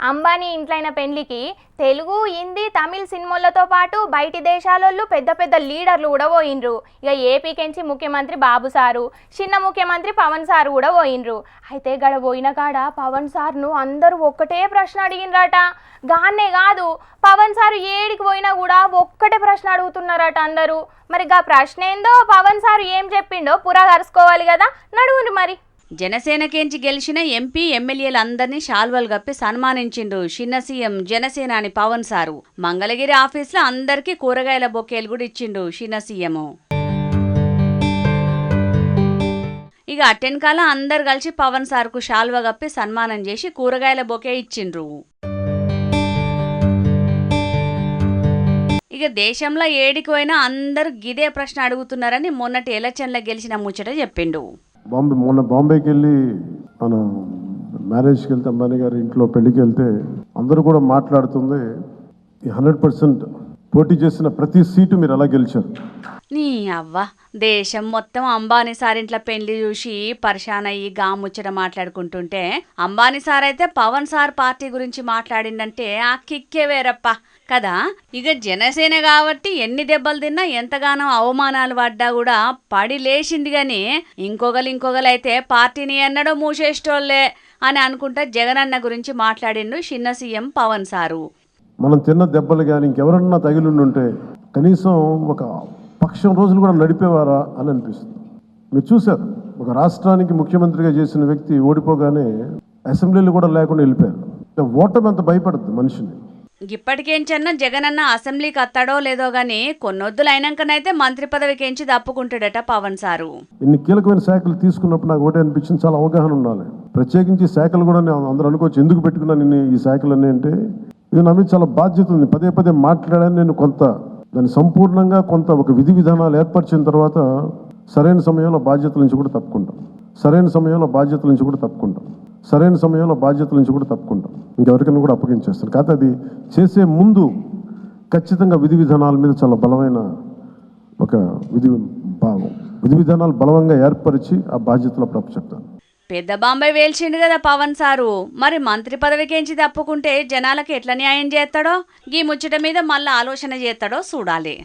అంబానీ ఇంట్లైన పెళ్లికి తెలుగు హిందీ తమిళ్ సినిమాలతో పాటు బయటి దేశాలలో పెద్ద పెద్ద లీడర్లు కూడా పోయినరు. ఇక ఏపీకెంచి ముఖ్యమంత్రి బాబు సారు, చిన్న ముఖ్యమంత్రి పవన్ సారు కూడా పోయినరు. అయితే గడ పోయిన కాడ పవన్ సార్ను అందరూ ఒక్కటే ప్రశ్న అడిగినరట. గానే కాదు, పవన్ సారు ఏడికి పోయినా కూడా ఒక్కటే ప్రశ్న అడుగుతున్నారట అందరూ. మరి గా ప్రశ్న ఏందో, పవన్ సారు ఏం చెప్పిండో పురా కరుసుకోవాలి కదా, నడువుని మరి. జనసేనకేంచి గెలిచిన ఎంపీ ఎమ్మెల్యేలందరినీ శాల్వాలు కప్పి సన్మానించిండు చిన్న సీఎం జనసేనాని పవన్ సారు. మంగళగిరి ఆఫీస్లో అందరికీ కూరగాయల బొకేలు కూడా ఇచ్చిండు చిన్న సీఎం. ఇక అటెన్కాల అందరు కలిసి పవన్ సార్కు శాల్వా కప్పి సన్మానం చేసి కూరగాయల బొకే ఇచ్చిండ్రు. ఇక దేశంలో ఏడికి పోయినా అందరూ గిదే ప్రశ్న అడుగుతున్నారని మొన్నటి ఎలక్షన్లో గెలిచిన ముచ్చట చెప్పిండు. మొన్న బాంబేకి వెళ్ళి మన మ్యారేజ్కి వెళ్తే అంబానీ గారి ఇంట్లో పెళ్లికి వెళ్తే అందరూ కూడా మాట్లాడుతుంది 100% పోటీ చేసిన ప్రతి సీటు మీరు ఎలా గెలిచారు. నీ అవ్వ, దేశం మొత్తం అంబానీ సార్ ఇంట్లో పెళ్లి చూసి పరిశాన్ అయ్యి ముచ్చట మాట్లాడుకుంటుంటే అంబానీ సార్ అయితే పవన్ సార్ పార్టీ గురించి మాట్లాడిందంటే ఆ కిక్కే వేరప్ప కదా. ఇక జనసేన కాబట్టి ఎన్ని దెబ్బలు తిన్నా ఎంతగానో అవమానాలు పడ్డా కూడా పడి లేచింది గాని ఇంకొకలైతే పార్టీని ఎన్నడో మూసేస్తోళ్లే అని అనుకుంటా జగనన్న గురించి మాట్లాడిండు చిన్న సీఎం పవన్ సారు. మనం తిన్న దెబ్బలు కానీ ఇంకెవరన్నా తగిలిండుంటే కనీసం ఒక పక్షం రోజులు కూడా నడిపేవారా అని అనిపిస్తుంది. మీరు చూశారు, ఒక రాష్ట్రానికి ముఖ్యమంత్రిగా చేసిన వ్యక్తి ఓడిపోగానే అసెంబ్లీలు కూడా లేకుండా వెళ్ళిపోయారు. ఓటమి అంత భయపడుతుంది మనిషిని. ఇప్పటికేంచన్నా జగనన్న అసెంబ్లీకి అత్తాడో లేదో గాని కొన్నొద్దులు అయినాకనైతే మంత్రి పదవికేంచి దప్పుకుంటాడట పవన్ సారు. ఇన్ని కీలకమైన శాఖలు తీసుకున్నప్పుడు నాకు ఒకటే అనిపించింది, చాలా అవగాహన ఉండాలి. ప్రత్యేకించి శాఖలు కూడా అందరూ అనుకోవచ్చు, ఎందుకు పెట్టుకున్నాను నేను ఈ శాఖలన్నీ అంటే, ఇది నా మీద చాలా బాధ్యత ఉంది. పదే మాట్లాడాను నేను. దాన్ని సంపూర్ణంగా ఒక విధి విధానాలు ఏర్పరిచిన తర్వాత సరైన సమయంలో బాధ్యతల నుంచి కూడా తప్పుకుంటాం. ఇంకెవరికైనా కూడా అప్పగించేస్తాను. కాకపోతే అది చేసే ముందు ఖచ్చితంగా విధి విధానాల మీద చాలా బలమైన ఒక విధి విధానాలు బలంగా ఏర్పరిచి ఆ బాధ్యతలు అప్పుడు చెప్తాను. పెద్ద బాంబాయి వేల్చిండు కదా పవన్ సారు. మరి మంత్రి పదవికేంచి తప్పుకుంటే జనాలకు ఎట్లా న్యాయం చేస్తాడో, ఈ ముచ్చట మీద మళ్ళీ ఆలోచన చేస్తాడో చూడాలి.